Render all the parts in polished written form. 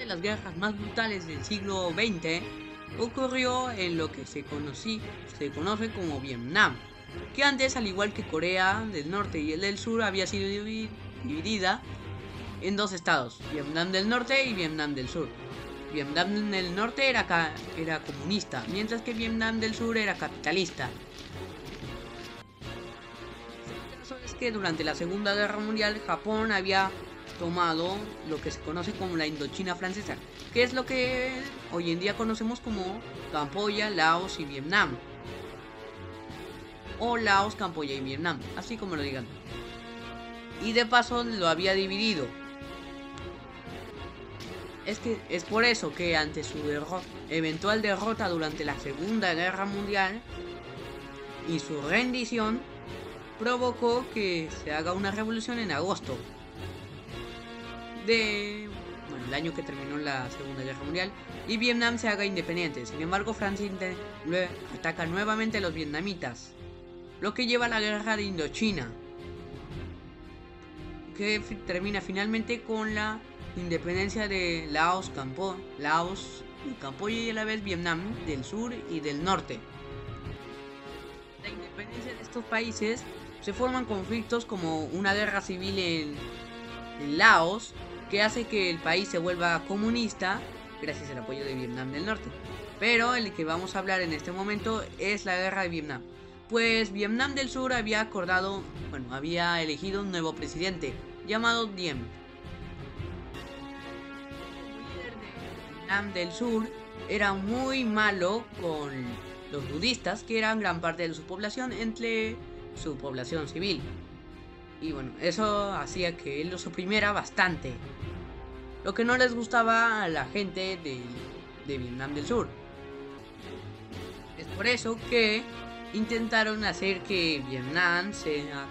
las guerras más brutales del siglo XX ocurrió en lo que se conoce como Vietnam, que antes, al igual que Corea del Norte y el del Sur, había sido dividida en dos estados, Vietnam del Norte y Vietnam del Sur. Vietnam del Norte era comunista, mientras que Vietnam del Sur era capitalista. El caso es que durante la Segunda Guerra Mundial, Japón había tomado lo que se conoce como la Indochina francesa, que es lo que hoy en día conocemos como Camboya, Laos y Vietnam, o Laos, Camboya y Vietnam, así como lo digan. Y de paso lo había dividido. Es por eso que ante su eventual derrota durante la Segunda Guerra Mundial y su rendición, provocó que se haga una revolución en agosto el año que terminó la Segunda Guerra Mundial, y Vietnam se haga independiente. Sin embargo, Francia ataca nuevamente a los vietnamitas, lo que lleva a la guerra de Indochina, que termina finalmente con la independencia de Laos, Camboya y a la vez Vietnam del Sur y del Norte. La independencia de estos países se forman conflictos como una guerra civil en Laos, que hace que el país se vuelva comunista gracias al apoyo de Vietnam del Norte. Pero el que vamos a hablar en este momento es la guerra de Vietnam, pues Vietnam del Sur había elegido un nuevo presidente llamado Diem. El líder de Vietnam del Sur era muy malo con los budistas, que eran gran parte de su población entre su población civil. Y bueno, eso hacía que él los oprimiera bastante, lo que no les gustaba a la gente de Vietnam del Sur. Es por eso que intentaron hacer que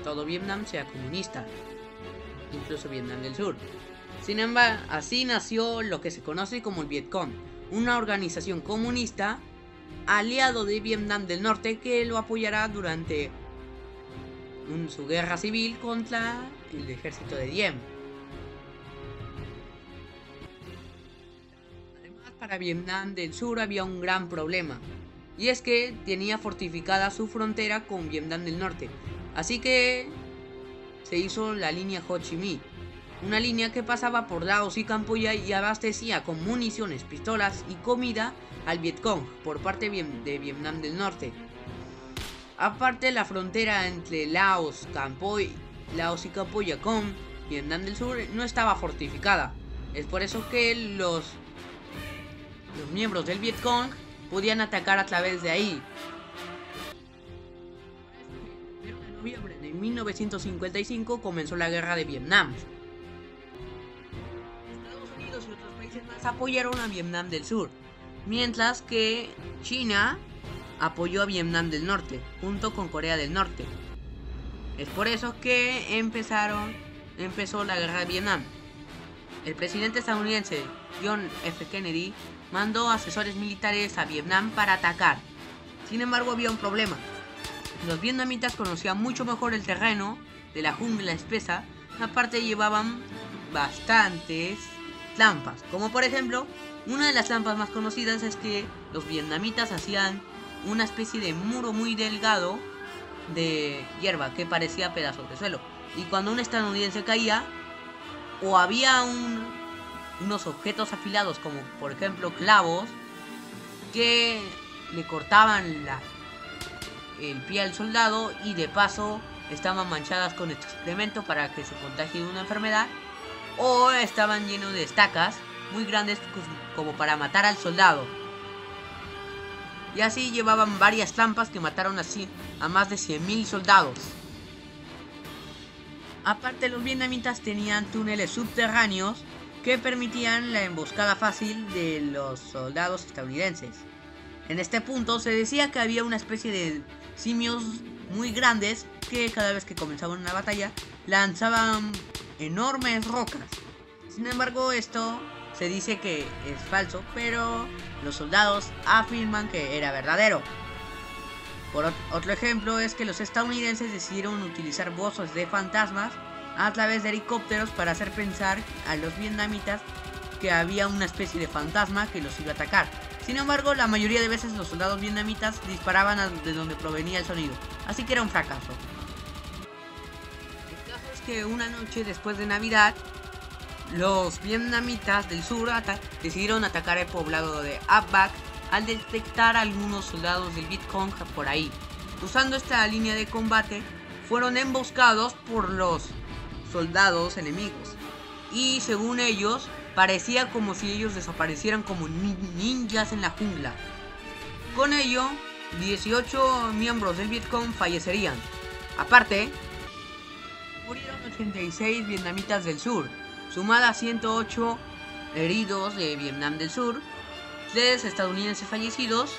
todo Vietnam sea comunista, incluso Vietnam del Sur. Sin embargo, así nació lo que se conoce como el Vietcong, una organización comunista aliado de Vietnam del Norte que lo apoyará durante su guerra civil contra el ejército de Diem. Además, para Vietnam del Sur había un gran problema, y es que tenía fortificada su frontera con Vietnam del Norte, así que se hizo la línea Ho Chi Minh, una línea que pasaba por Laos y Camboya y abastecía con municiones, pistolas y comida al Vietcong por parte de Vietnam del Norte. Aparte, la frontera entre Laos y Camboya con Vietnam del Sur no estaba fortificada. Es por eso que los miembros del Vietcong podían atacar a través de ahí. El 1 de noviembre de 1955 comenzó la guerra de Vietnam. Estados Unidos y otros países más apoyaron a Vietnam del Sur, mientras que China apoyó a Vietnam del Norte, junto con Corea del Norte. Es por eso que empezó la guerra de Vietnam. El presidente estadounidense John F. Kennedy mandó asesores militares a Vietnam para atacar. Sin embargo, había un problema. Los vietnamitas conocían mucho mejor el terreno de la jungla espesa. Aparte, llevaban bastantes trampas, como por ejemplo, una de las trampas más conocidas es que los vietnamitas hacían una especie de muro muy delgado de hierba que parecía pedazos de suelo, y cuando un estadounidense caía, o había unos objetos afilados como por ejemplo clavos que le cortaban el pie al soldado, y de paso estaban manchadas con excremento para que se contagie de una enfermedad, o estaban llenos de estacas muy grandes como para matar al soldado. Y así llevaban varias trampas que mataron así a más de 100.000 soldados. Aparte, los vietnamitas tenían túneles subterráneos que permitían la emboscada fácil de los soldados estadounidenses. En este punto se decía que había una especie de simios muy grandes que cada vez que comenzaban una batalla lanzaban enormes rocas. Sin embargo, esto se dice que es falso, pero los soldados afirman que era verdadero. Otro ejemplo es que los estadounidenses decidieron utilizar voces de fantasmas a través de helicópteros para hacer pensar a los vietnamitas que había una especie de fantasma que los iba a atacar. Sin embargo, la mayoría de veces los soldados vietnamitas disparaban de donde provenía el sonido, así que era un fracaso. El caso es que una noche después de Navidad, los vietnamitas del sur decidieron atacar el poblado de Ap Bac al detectar a algunos soldados del Viet Cong por ahí. Usando esta línea de combate, fueron emboscados por los soldados enemigos. Y según ellos, parecía como si ellos desaparecieran como ninjas en la jungla. Con ello, 18 miembros del Viet Cong fallecerían. Aparte, murieron 86 vietnamitas del sur, sumada a 108 heridos de Vietnam del Sur, 3 estadounidenses fallecidos,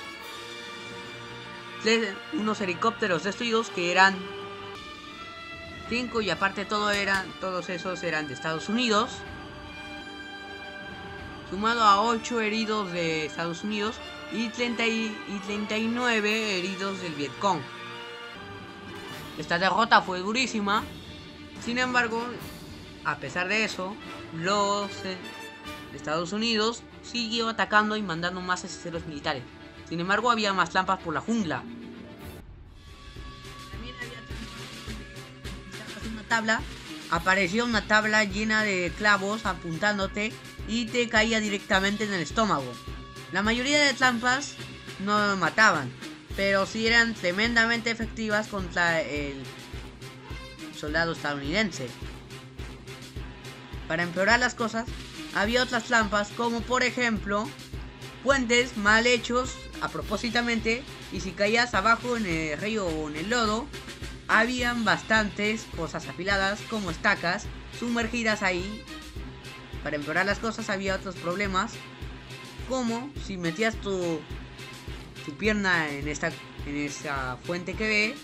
unos helicópteros destruidos que eran 5 y aparte todos esos eran de Estados Unidos, sumado a 8 heridos de Estados Unidos y 39 heridos del Viet Cong. Esta derrota fue durísima, sin embargo, a pesar de eso, los Estados Unidos siguió atacando y mandando más asesores militares. Sin embargo, había más trampas por la jungla. También había una tabla. Apareció una tabla llena de clavos apuntándote y te caía directamente en el estómago. La mayoría de trampas no mataban, pero sí eran tremendamente efectivas contra el soldado estadounidense. Para empeorar las cosas, había otras trampas, como por ejemplo puentes mal hechos a propósitamente, y si caías abajo en el río o en el lodo, habían bastantes cosas afiladas como estacas sumergidas ahí. Para empeorar las cosas había otros problemas, como si metías tu pierna en esa fuente que ve,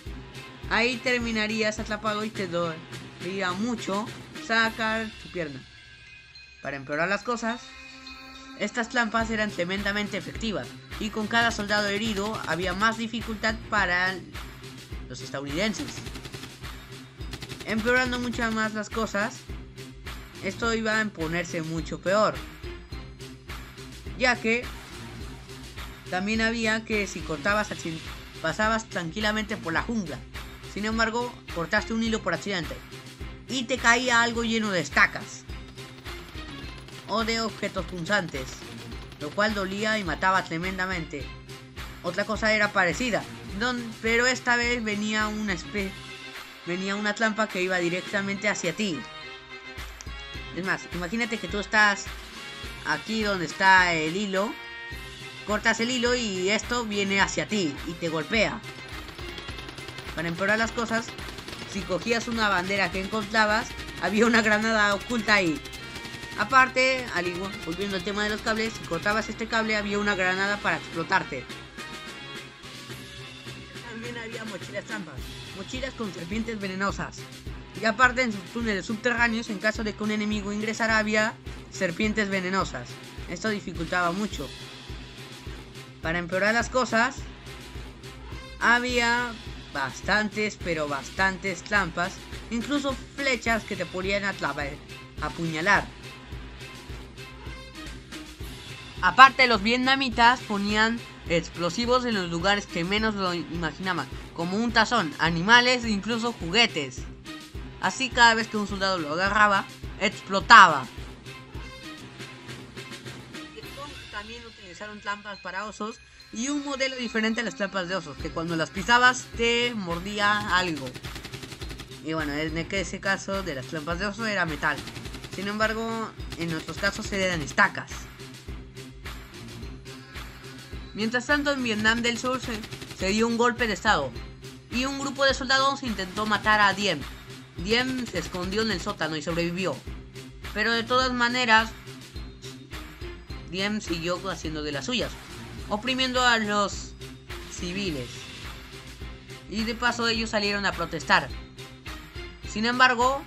ahí terminarías atrapado y te dolería mucho sacar tu pierna. Para empeorar las cosas, estas trampas eran tremendamente efectivas y con cada soldado herido había más dificultad para los estadounidenses. Empeorando mucho más las cosas, esto iba a ponerse mucho peor, ya que también había que si pasabas tranquilamente por la jungla, sin embargo cortaste un hilo por accidente y te caía algo lleno de estacas o de objetos punzantes, lo cual dolía y mataba tremendamente. Otra cosa era parecida, pero esta vez venía una trampa que iba directamente hacia ti. Es más, imagínate que tú estás aquí donde está el hilo, cortas el hilo y esto viene hacia ti y te golpea. Para empeorar las cosas, si cogías una bandera que encontrabas, había una granada oculta ahí. Aparte, al igual, volviendo al tema de los cables, si cortabas este cable había una granada para explotarte. También había mochilas trampas, mochilas con serpientes venenosas. Y aparte en sus túneles subterráneos, en caso de que un enemigo ingresara, había serpientes venenosas. Esto dificultaba mucho. Para empeorar las cosas, había bastantes, pero bastantes trampas, incluso flechas que te podían apuñalar. Aparte, los vietnamitas ponían explosivos en los lugares que menos lo imaginaban, como un tazón, animales e incluso juguetes. Así cada vez que un soldado lo agarraba, explotaba. También utilizaron trampas para osos y un modelo diferente a las trampas de osos, que cuando las pisabas te mordía algo. Y bueno, en ese caso de las trampas de oso era metal. Sin embargo, en nuestros casos eran estacas. Mientras tanto, en Vietnam del Sur se dio un golpe de estado y un grupo de soldados intentó matar a Diem. Diem se escondió en el sótano y sobrevivió, pero de todas maneras Diem siguió haciendo de las suyas, oprimiendo a los civiles, y de paso ellos salieron a protestar. Sin embargo,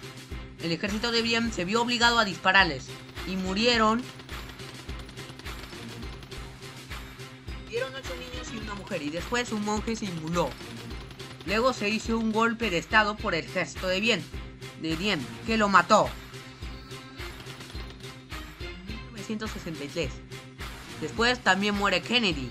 el ejército de Diem se vio obligado a dispararles y murieron 8 niños y una mujer, y después un monje se inmoló. Luego se hizo un golpe de estado por el ejército de Diem, que lo mató. En 1963. Después también muere Kennedy,